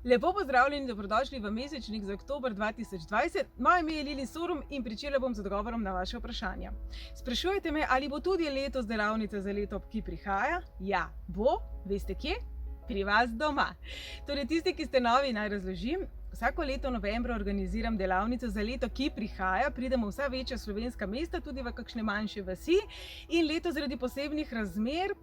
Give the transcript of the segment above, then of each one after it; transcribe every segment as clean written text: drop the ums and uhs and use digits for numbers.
Lepo pozdravljeni, dobrodošli v mesečnik za oktober 2020. Moje ime je Lili Sorum in pričela bom z odgovorom na vaše vprašanja. Sprašujete me, ali bo tudi letos delavnica za leto, ki prihaja? Ja, bo. Veste kje? Pri vas doma. Torej, tisti, ki ste novi, naj razložim. Vsako leto novembra organiziram delavnico za leto, ki prihaja. Pridemo v vsa večja slovenska mesta, tudi v kakšne manjše vasi. In letos zaradi posebnih razmer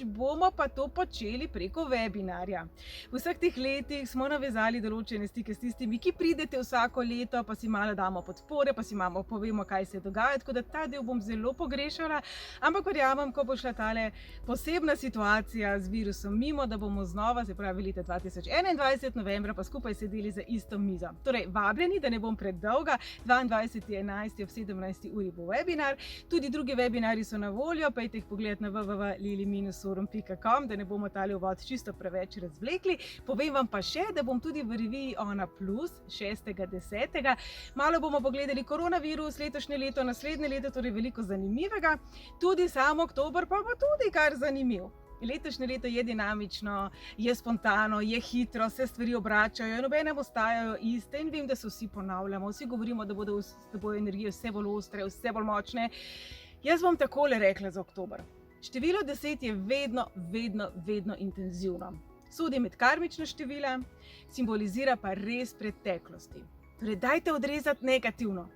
bomo pa to počeli preko webinarja. V vseh teh letih smo navezali določene stike s tistimi, ki pridete vsako leto, pa si malo damo podpore, pa si malo povemo, kaj se dogaja. Tako da ta del bom zelo pogrešala, ampak verjamem, ko bo šla tale posebna situacija z virusom mimo, da bomo znova, se pravi leta 2021, novembra, pa skupaj sedeli za isto mizo. Torej, vabljeni, da ne bom predolga, 22.11. ob 17. uri bo webinar. Tudi drugi webinari so na voljo, pejte jih pogled na www.lili-sorum.com, da ne bomo tale uvod čisto preveč razvlekli. Povem vam pa še, da bom tudi v reviji Ona Plus 6.10. Malo bomo pogledali koronavirus, letošnje leto, naslednje leto, torej veliko zanimivega. Tudi sam oktober pa bo tudi kar zanimiv. Letošnje leto je dinamično, je spontano, je hitro, se stvari obračajo, nobene ostajajo iste in vem, da se vsi ponavljamo, vsi govorimo, da bodo energije vse bolj ostre, vse bolj močne. Jaz bom takole rekla za oktober. Število 10 je vedno intenzivno. Sodi med karmična števila, simbolizira pa res preteklosti. Torej, dajte odrezati negativno.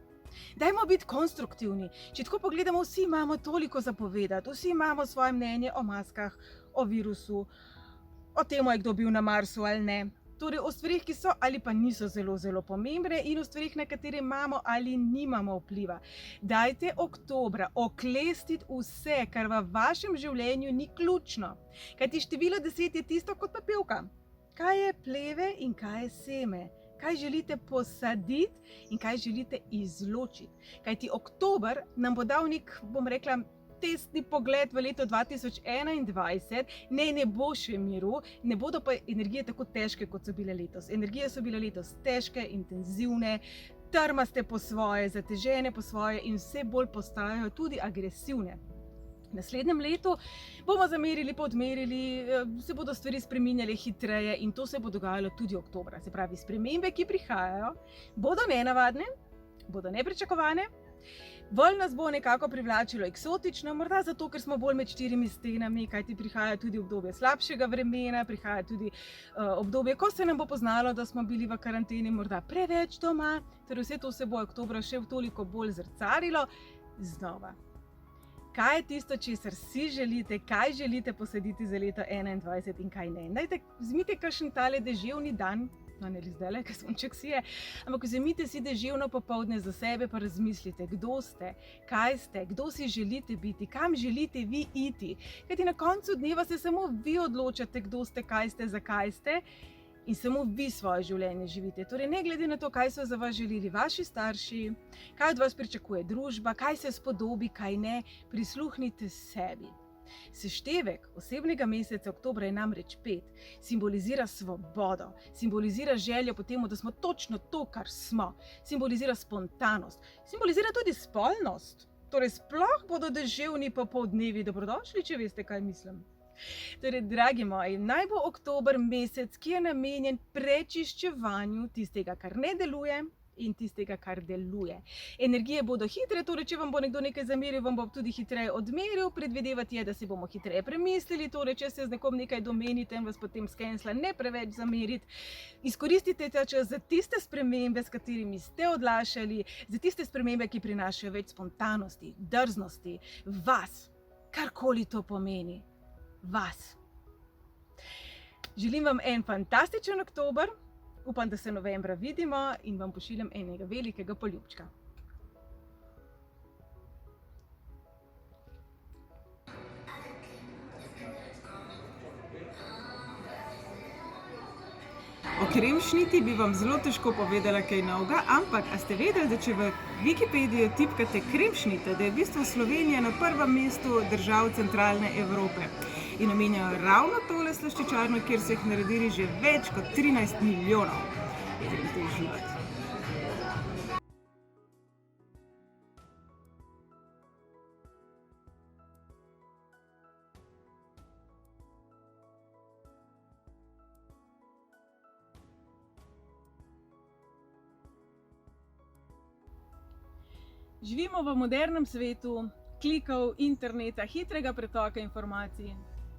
Dajmo biti konstruktivni. Če tako pogledamo, vsi imamo toliko za povedati, vsi imamo svoje mnenje o maskah, o virusu, o tem, je kdo bil na Marsu ali ne. Torej, o stvarih, ki so ali pa niso zelo pomembne in o stvarih, na katere imamo ali nimamo vpliva. Dajte oktobra oklestiti vse, kar v vašem življenju ni ključno. Kajti število 10 je tisto kot pa pevka. Kaj je pleve in kaj je seme? Kaj želite posaditi in kaj želite izločiti. Kajti oktober nam bo dal nek, bom rekla, testni pogled v leto 2021, ne bo še miru, ne bodo pa energije tako težke, kot so bile letos. Energije so bile letos težke, intenzivne, trmaste po svoje, zatežene po svoje in vse bolj postajajo tudi agresivne. V naslednjem letu bomo zamerili, podmerili, se bodo stvari spreminjale hitreje in to se bo dogajalo tudi oktobra. Se pravi, spremembe, ki prihajajo, bodo nenavadne, bodo nepričakovane, bolj nas bo nekako privlačilo eksotično, morda zato, ker smo bolj med štirimi stenami, kajti prihaja tudi obdobje slabšega vremena, prihaja tudi obdobje, ko se nam bo poznalo, da smo bili v karanteni morda preveč doma, torej vse to se bo oktobra še toliko bolj zrcalilo znova. Kaj je tisto, česar si želite, kaj želite posaditi za leto 2021 in kaj ne? Dajte, vzmite kakšen tale deževni dan, no ne zdajle, ker sonček sije, ampak vzemite si deževno popoldne za sebe pa razmislite, kdo ste, kaj ste, kdo si želite biti, kam želite vi iti. Kajti na koncu dneva se samo vi odločate, kdo ste, kaj ste, zakaj ste. In samo vi svoje življenje živite. Torej, ne glede na to, kaj so za vas želeli vaši starši, kaj od vas pričakuje družba, kaj se spodobi, kaj ne, prisluhnite sebi. Seštevek osebnega meseca oktobra je namreč 5. Simbolizira svobodo, simbolizira željo po tem, da smo točno to, kar smo. Simbolizira spontanost, simbolizira tudi spolnost. Torej, sploh bodo deževni popoldnevi dobrodošli, če veste, kaj mislim. Torej, dragi moji, naj bo oktober mesec, ki je namenjen prečiščevanju tistega, kar ne deluje in tistega, kar deluje. Energije bodo hitre, torej, če vam bo nekdo nekaj zameril, vam bo tudi hitreje odmeril, predvidevati je, da si bomo hitreje premislili, torej, če se z nekom nekaj domenite in vas potem skensla ne preveč zameriti. Izkoristite ta čas za tiste spremembe, s katerimi ste odlašali, za tiste spremembe, ki prinašajo več spontanosti, drznosti, vas, karkoli to pomeni. Vas. Želim vam en fantastičen oktober, upam, da se novembra vidimo in vam pošiljam enega velikega poljubčka. O kremšniti bi vam zelo težko povedala kaj novega, ampak a ste vedeli, da če v Wikipedijo tipkate kremšnite, da je v bistvu Slovenija na prvem mestu držav centralne Evrope. In omenjajo ravno tole slaščičarno, kjer so jih naredili že več kot 13 milijonov. Idite uživati. Živimo v modernem svetu klikov, interneta, hitrega pretoka informacij.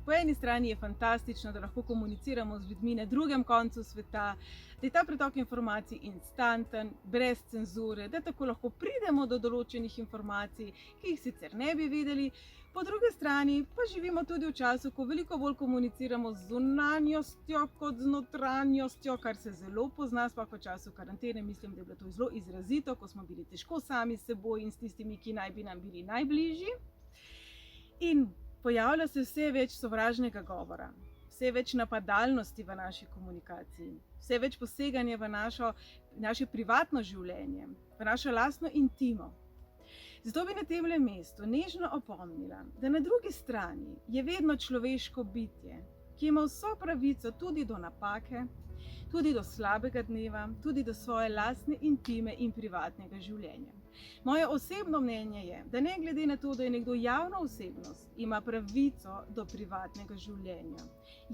Po eni strani je fantastično, da lahko komuniciramo z ljudmi na drugem koncu sveta, da je ta pretok informacij instanten, brez cenzure, da tako lahko pridemo do določenih informacij, ki jih sicer ne bi vedeli. Po drugi strani pa živimo tudi v času, ko veliko bolj komuniciramo z zunanjostjo kot z notranjostjo, kar se zelo pozna, sploh v času karantene. Mislim, da je bilo to zelo izrazito, ko smo bili težko sami s seboj in s tistimi, ki naj bi nam bili najbližji. In pojavlja se vse več sovražnega govora, vse več napadalnosti v naši komunikaciji, vse več poseganja v naše privatno življenje, v našo lastno intimo. Zato bi na tem mestu nežno opomnila, da na drugi strani je vedno človeško bitje, ki ima vso pravico tudi do napake, tudi do slabega dneva, tudi do svoje lastne intime in privatnega življenja. Moje osebno mnenje je, da ne glede na to, da je nekdo javna osebnost, ima pravico do privatnega življenja.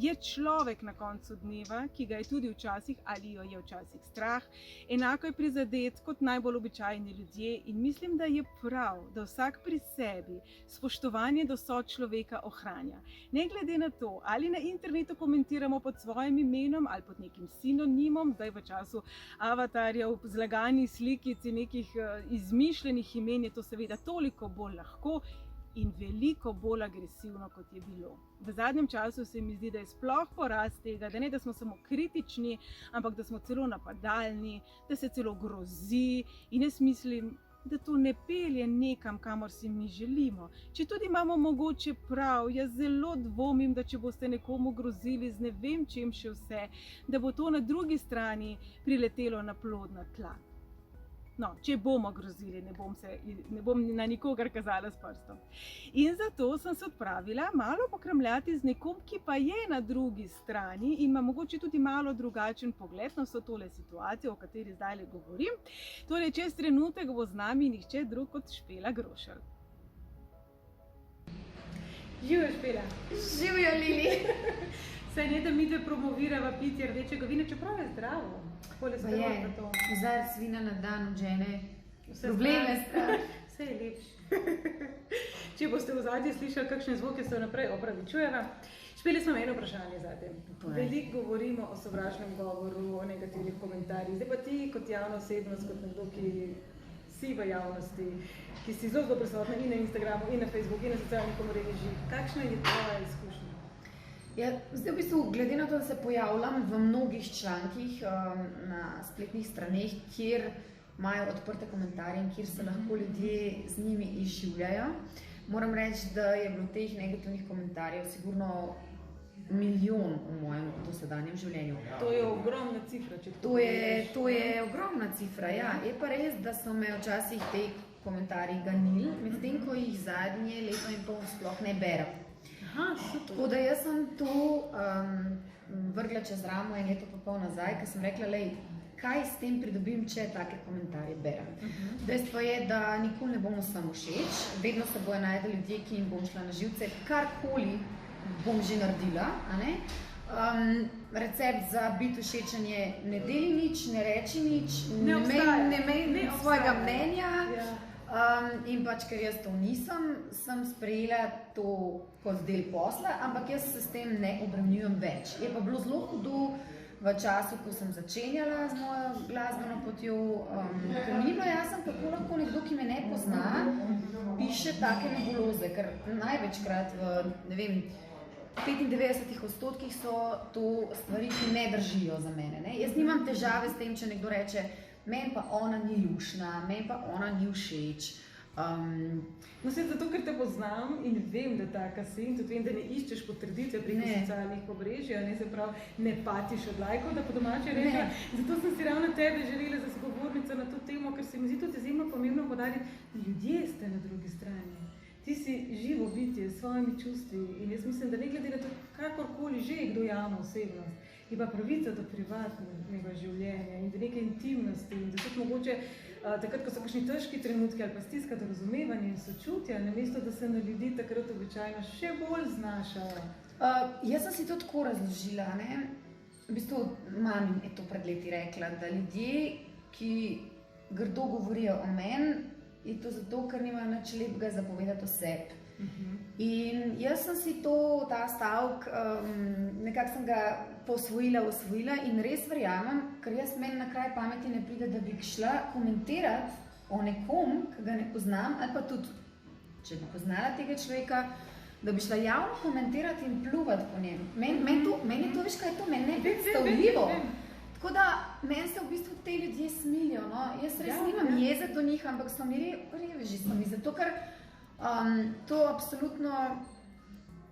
Je človek na koncu dneva, ki ga je tudi včasih ali jo je včasih strah, enako je prizadet kot najbolj običajni ljudje in mislim, da je prav, da vsak pri sebi spoštovanje do sočloveka ohranja. Ne glede na to, ali na internetu komentiramo pod svojim imenom ali pod nekim sinonimom, zdaj v času avatarjev, zlaganih slikic in nekih izmišljenih imen je to seveda toliko bolj lahko in veliko bolj agresivno, kot je bilo. V zadnjem času se mi zdi, da je sploh porast tega, da ne da smo samo kritični, ampak da smo celo napadalni, da se celo grozi in jaz mislim, da to ne pelje nekam, kamor si mi želimo. Če tudi imamo mogoče prav, jaz zelo dvomim, da če boste nekomu grozili z ne vem čem še vse, da bo to na drugi strani priletelo na plodna tla. No, če bomo grozili, ne bom na nikogar kazala s prstom. In zato sem se odpravila malo pokramljati z nekom, ki pa je na drugi strani in ima mogoče tudi malo drugačen pogled na vso tole situacijo, o kateri zdaj govorim. Torej, čez trenutek bo z nami nihče drug kot Špela Grošelj. Živjo, Špela! Živjo, Lili! Saj ne, da mi te promovirava pitje rdečega vina, čeprav je zdravo. Pa je, vzarec vina na dan od žene, probleme strah. Vse je lepše. Če boste v zadnji slišali kakšne zvoke, se vnaprej opravičujeva. Špeli smo eno vprašanje zate. Veliko govorimo o sovražnem govoru, o negativnih komentarjih. Zdaj pa ti kot javna osebnost, kot nekdo, ki si v javnosti, ki si zelo prisotna in na Instagramu, in na Facebooku, in na socialnih omrežjih. Kakšna je tvoja izkušnja? Ja, zdaj v bistvu, glede na to, da se pojavljam v mnogih člankih na spletnih straneh, kjer imajo odprte komentarje in kjer se lahko ljudje z njimi izživljajo, moram reči, da je bilo teh negativnih komentarjev sigurno milijon v mojem dosedanjem življenju. To je ogromna cifra, če to je ogromna cifra, ja. Je pa res, da so me včasih te komentarji ganili, medtem ko jih zadnje leto in pol sploh ne berem. Tako da jaz sem to vrgla čez ramo en leto pa pol nazaj, ker sem rekla, lej, kaj s tem pridobim, če take komentarje berem. Dejstvo je, da nikoli ne bom vsem všeč, vedno se bojo najdeli ljudje, ki jim bom šla na živce, karkoli bom že naredila. Recept za biti všečen je ne deli nič, ne reči nič, ne mej svojega mnenja. In pač, ker jaz to nisem, sem sprejela to kot del posla, ampak jaz se s tem ne obremenjujem več. Je pa bilo zelo hudo v času, ko sem začenjala z mojo glasbeno potjo, ker mi ni bilo jasno, kako lahko nekdo, ki me ne pozna, piše take nebuloze, ker največkrat v, ne vem, 95% so to stvari, ki ne držijo za mene. Jaz nimam težave s tem, če nekdo reče, meni pa ona ni lušna, meni pa ona ni všeč. No, zato, ker te poznam in vem, da taka si in tudi vem, da ne iščeš potrditve preko socialnih omrežij, se pravi, ne patiš od lajkov, da po domače reče. Zato sem si ravno tebe želela za sogovornico na to temo, ker se mi zdi tudi izjemno pomembno poudariti, da ljudje ste na drugi strani. Ti si živo bitje s svojimi čustvi in jaz mislim, da ne glede na to, kakorkoli že je kdo javna osebnost, je pa pravica do privatnega življenja in do neke intimnosti in da tudi mogoče takrat, ko so kakšni težki trenutki ali pa stiska do razumevanja in sočutja, namesto da se na ljudi takrat običajno še bolj znašajo. Jaz sem si to tako razložila, ne? V bistvu mami je to pred leti rekla, da ljudje, ki grdo govorijo o meni, je to zato, ker nimajo nič lepega za povedati o sebi. In jaz sem si ta stavek, nekako sem ga osvojila in res verjamem, ker jaz meni na kraj pameti ne pride, da bi šla komentirati o nekom, ki ga ne poznam, ali pa tudi, če bi poznala tega človeka, da bi šla javno komentirati in pljuvati po njem. Meni je to, veš kaj je to, meni ne predstavljivo. Tako da, meni se v bistvu te ljudje smilijo, no. Jaz res nimam jeze do njih, ampak so mi reveži, zato ker to absolutno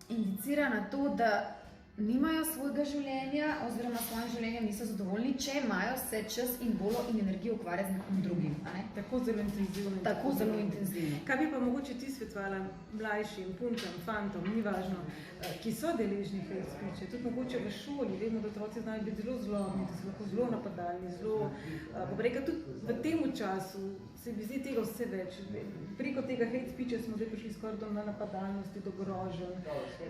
indicira na to, da nimajo svojega življenja oziroma svojim življenjem niso zadovoljni, če imajo se čas in voljo in energijo ukvarjati z nekom drugim. Tako zelo intenzivno. Tako zelo intenzivno. Kaj bi pa mogoče ti svetovala mlajšim, puncam, fantom, ni važno, ki so deležni hate speecha, tudi mogoče v šoli, vemo, da otroci znajo biti zelo zlobni, da so lahko zelo napadalni, zelo, tudi v tem času se mi zdi tega vse več. Preko tega hate speecha smo zdaj prišli skoraj do napadalnosti, do groženj,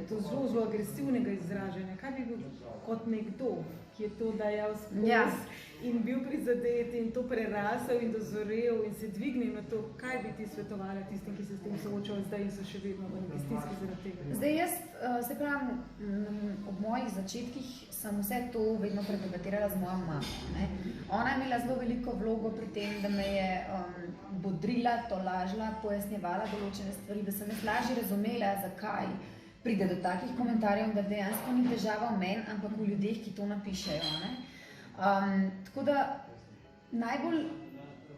do zelo agresivnega izražanja. Kaj bi bil kot nekdo, ki je to dajal skozi in bil prizadet in to prerasel in dozorel in se dvignil na to, kaj bi ti svetovala tistim, ki se s tem soočajo zdaj in so še vedno v neki stiski zaradi tega? Zdaj jaz, se pravim, ob mojih začetkih sem vse to vedno predebatirala z mojo mamo. Ona je imela zelo veliko vlogo pri tem, da me je bodrila, tolažila, pojasnjevala določene stvari, da sem jaz lažje razumela, zakaj pride do takih komentarjev, da dejansko ni težava v meni, ampak v ljudeh, ki to napišejo. Tako da najbolj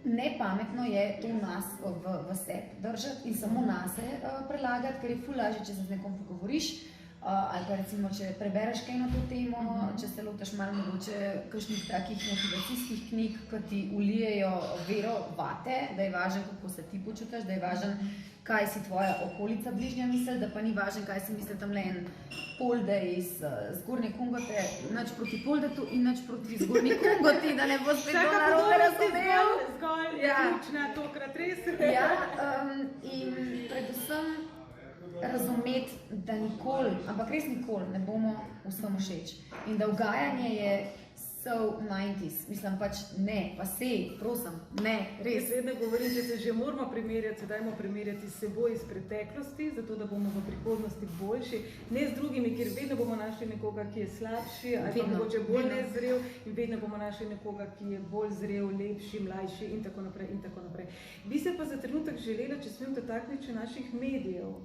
nepametno je to nas v sebi držati in samo nase prelagati, ker je ful lažje, če se z nekom pogovoriš, ali pa recimo, če prebereš kaj na to temo, če se lotaš malo mogoče kakšnih takih motivacijskih knjig, ki ti ulijejo vero vate, da je važno, kako se ti počutiš, da je važno, kaj si tvoja okolica bližnja misli, da pa ni važno, kaj si misli tamle en polde iz Zgornje Kungote, nič proti poldetu in nič proti Zgornji Kungoti, da ne bo spet to narobe razumel. Zgolj je ključna, tokrat res. In predvsem razumeti, da nikoli, ampak res nikoli ne bomo vsem všeč. In da ugajanje je so 90s, mislim pač ne, pa sej, prosim, ne, res. Jaz vedno govorim, če se že moramo primerjati, se dajmo primerjati s seboj iz preteklosti, zato da bomo v prihodnosti boljši, ne z drugimi, kjer vedno bomo našli nekoga, ki je slabši, ali pa mogoče bolj nezrel in vedno bomo našli nekoga, ki je bolj zrel, lepši, mlajši in tako naprej in tako naprej. Bi se pa za trenutek želela, če smem dotakniti naših medijev.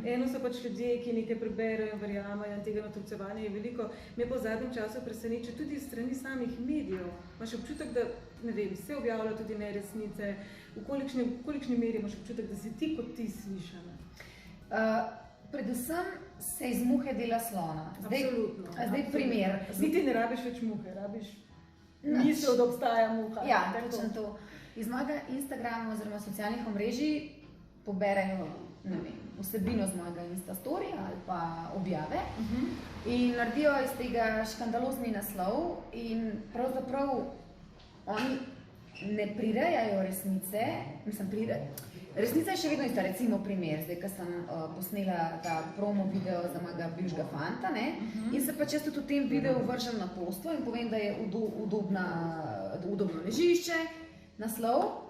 Eno so pač ljudje, ki nekaj preberejo, verjamajo in tega natolcevanja je veliko. Me pa v zadnjem času preseneča tudi strani samih medijev. Imaš občutek, da ne vem, se objavljajo tudi neresnice, v kolikšni meri imaš občutek, da si ti kot ti slišana? Predvsem se iz muhe dela slona. Absolutno. Zdaj primer. Niti ne rabiš več muhe, rabiš misel, da obstaja muha. Ja, točno to. Iz mojega Instagrama oziroma socialnih omrežij poberejo, ne vem, vsebino z mojega Instastorija ali pa objave in naredijo iz tega škandalozni naslov in pravzaprav oni ne prirejajo resnice, resnica je še vedno ista, recimo primer, zdaj, ko sem posnela ta promo video za mojega bivšega fanta, in se pač jaz tudi v tem videu vržem na posto in povem, da je udobno ležišče, naslov,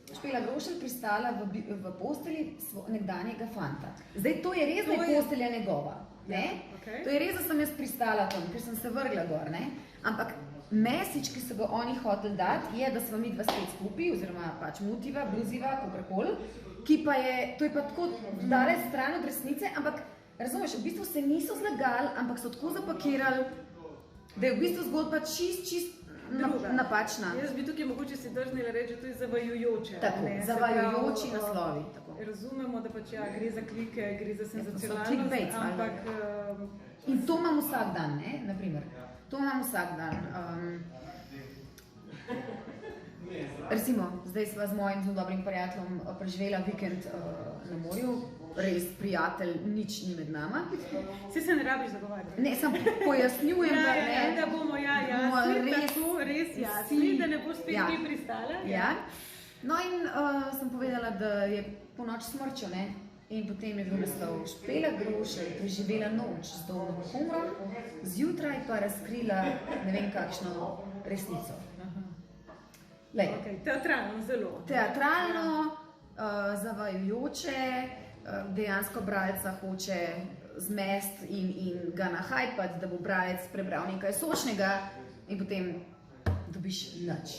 Špela Grošelj pristala v postelji nekdanjega fanta. Zdaj, to je res, da je postelja njegova. To je res, da sem jaz pristala tam, ker sem se vrgla gor. Ampak message, ki so ga oni hoteli dati, je, da sva midva spet skupaj, oziroma pač mutiva, bluziva, kakorkoli, ki pa je, to je pa tako daleč stran od resnice, ampak razumeš, v bistvu se niso zlagali, ampak so tako zapakirali, da je v bistvu zgodba čist napačna. Jaz bi tukaj mogoče si drznila reči, da to je zavajujoče. Tako, zavajujoči naslovi. Razumemo, da pač gre za klike, gre za senzacionalnost, ampak... In to imam vsak dan, naprimer. To imam vsak dan. Recimo, zdaj sva z mojim zelo dobrim prijateljem preživela vikend na morju, res prijatelj, nič ni med nama. Si se ne rabiš zagovarjati? Ne, sem pojasnjujem, da bomo jasni, tako res jasni, da ne boš spet ti pristala. No in sem povedala, da je po noč smrčo, in potem je bil naslov Špela Grošelj preživela noč z dolgim humorom, zjutraj pa razkrila ne vem kakšno resnico. Teatralno zelo. Teatralno, zavajajoče, dejansko bralca hoče zmest in ga nahajpati, da bo bralec prebral nekaj sočnega in potem dobiš nič.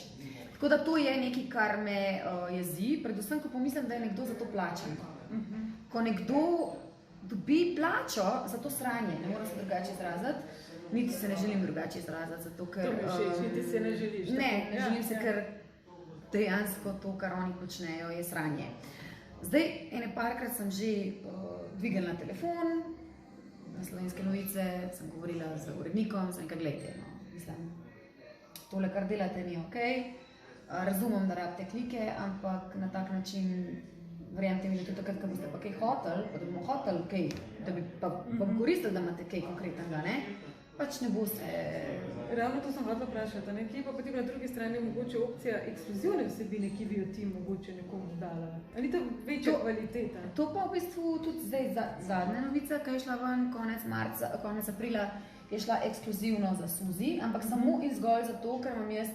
Tako da to je nekaj, kar me jezi, predvsem, ko pomislim, da je nekdo za to plačan. Ko nekdo dobi plačo za to sranje, ne moram se drugače izraziti, niti se ne želim drugače izraziti, zato ker... To mi všeč, niti se ne želiš. Ne želim se, ker dejansko to, kar oni počnejo, je sranje. Zdaj, ene parkrat sem že dvignila telefon, na Slovenske novice, sem govorila z urednikom, sem rekla, gledajte, no, mislim, tole, kar delate, ni okej. Razumem, da rabite klike, ampak na tak način, verjamete mi, da tudi takrat, ko boste pa kaj hoteli, pa da bomo hoteli kaj, da bi pa vam koristili, da imate kaj konkretnega, ne? Pač ne boste... Ravno to sem hodila vprašati, ne? Kje pa potem na drugi strani mogoče opcija ekskluzivne vsebine, ki bi jo ti mogoče nekomu dala? Ali to večja kvaliteta? To pa v bistvu tudi zdaj zadnja novica, ki je šla ven konec aprila, je šla ekskluzivno za Suzi, ampak samo in zgolj zato, ker imam jaz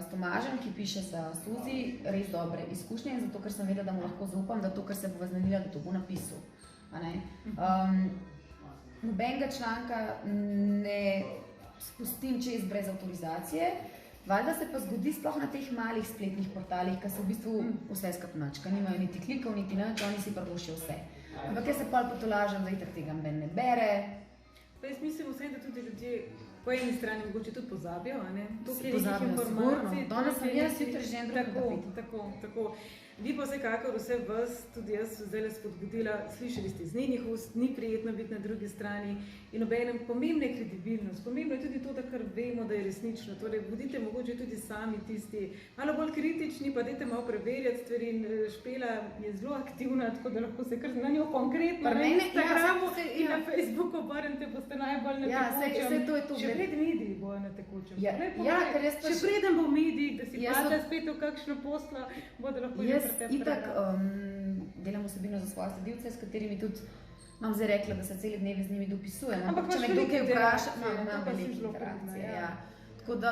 s Tomažem, ki piše za Suzi, res dobre izkušnje in zato, ker sem vedela, da mu lahko zaupam, da to, kar se bo znanila, da to bo napisal. Nobenega članka ne spustim čez brez avtorizacije, valjda se pa zgodi sploh na teh malih spletnih portalih, ki so v bistvu vse skupaj nič, ki nimajo niti klikov, niti nič, oni si prvošijo vse. Ampak jaz se pol potolažem, da itak tega meni ne bere. Pa jaz mislim vsem, da tudi ljudje po eni strani mogoče tudi pozabijo, a ne? Pozabijo, sigurno. Danes sem jaz, jutri že en drug. Tako. Vi pa vsekakor vse vas, tudi jaz zdaj spodbudila, slišali ste iz njenih ust, ni prijetno biti na drugi strani in obenem pomembna je kredibilnost, pomembno je tudi to, da kar vemo, da je resnično, torej bodite mogoče tudi sami tisti malo bolj kritični, pa dajte malo preverjati stvari in Špela je zelo aktivna, tako da lahko se kar na njo konkretno na Instagramu in na Facebooku obrnete, boste najbolj na tekočem. Še pred mediji bojo na tekočem. Še preden bo v medijih, da si padla spet v kakšno poslo, bodo lahko že itak delam vsebino za svoje sledilce, s katerimi tudi imam zdaj rekla, da se celi dnevi z njimi dopisujem. Ampak če me kdo kaj vpraša, imam velike interakcije. Tako da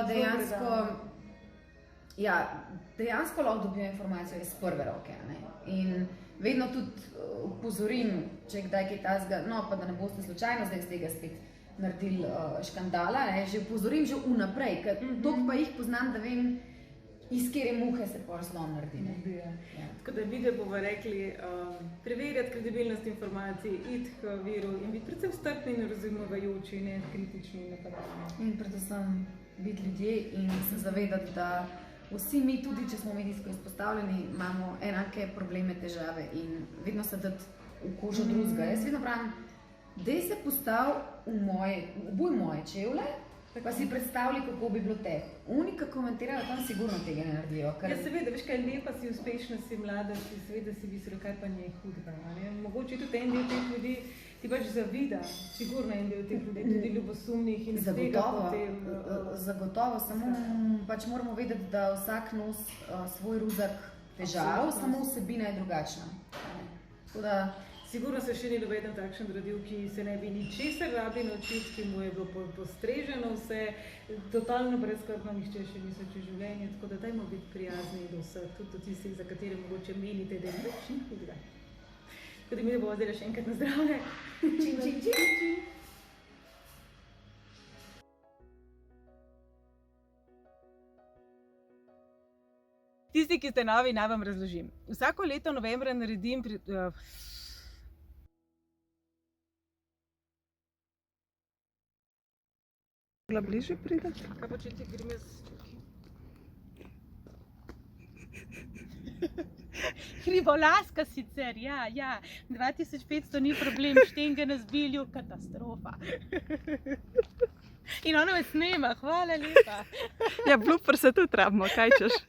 dejansko lahko dobijo informacijo iz prve roke. In vedno tudi upozorim, če kdaj kaj tazga, no pa da ne boste slučajno zdaj z tega spet naredili škandala, že upozorim že vnaprej, ker toliko pa jih poznam, da vem, iz kere muhe se pa slon naredi. Tako da bi bomo rekli, preverjati kredibilnost informacij, iti k viru in biti predvsem strpni in razumevajoči, ne kritični in napadalni. In predvsem biti ljudje in se zavedati, da vsi mi, tudi če smo medijsko izpostavljeni, imamo enake probleme, težave in vedno se dati v kožo drugega. Jaz vedno pravim, daj se postav obuj moje čevlje, pa si predstavljaj, kako bi bilo tebi. Oni, ki komentirajo, tam sigurno tega ne naredijo. Ja, seveda, veš kaj, lepa si, uspešna si, mlada si, seveda si visro, kaj pa njej hudega. Mogoče tudi en del teh ljudi ti pač zavida, sigurno en del teh ljudi, tudi ljubosumnih in tega potem... Zagotovo, samo pač moramo vedeti, da vsak nos svoj ruzak težav, samo vsebina je drugačna. Tako da... Sigurno se še ni nobeden takšen rodil, ki se ne bi ničesar rabi naučiti, ki mu je bilo postreženo vse, totalno brezskrbno nihče še ni čez življenje, tako da dajmo biti prijazni do vseh, tudi do tistih, za katere mogoče menite, da je nič hudega. Tako da mi bomo zdaj še enkrat na zdravje. Čin, čin, čin, čin. Tisti, ki ste novi, naj vam razložim. Vsako leto novembra naredim bliže pridati? Kaj pa če ti grem jaz Hribolaska sicer, ja. 2500 ni problem, štenga na zbilju, katastrofa. In ona me snema, hvala lepa. Ja, blooper se tudi rabimo, kaj češ?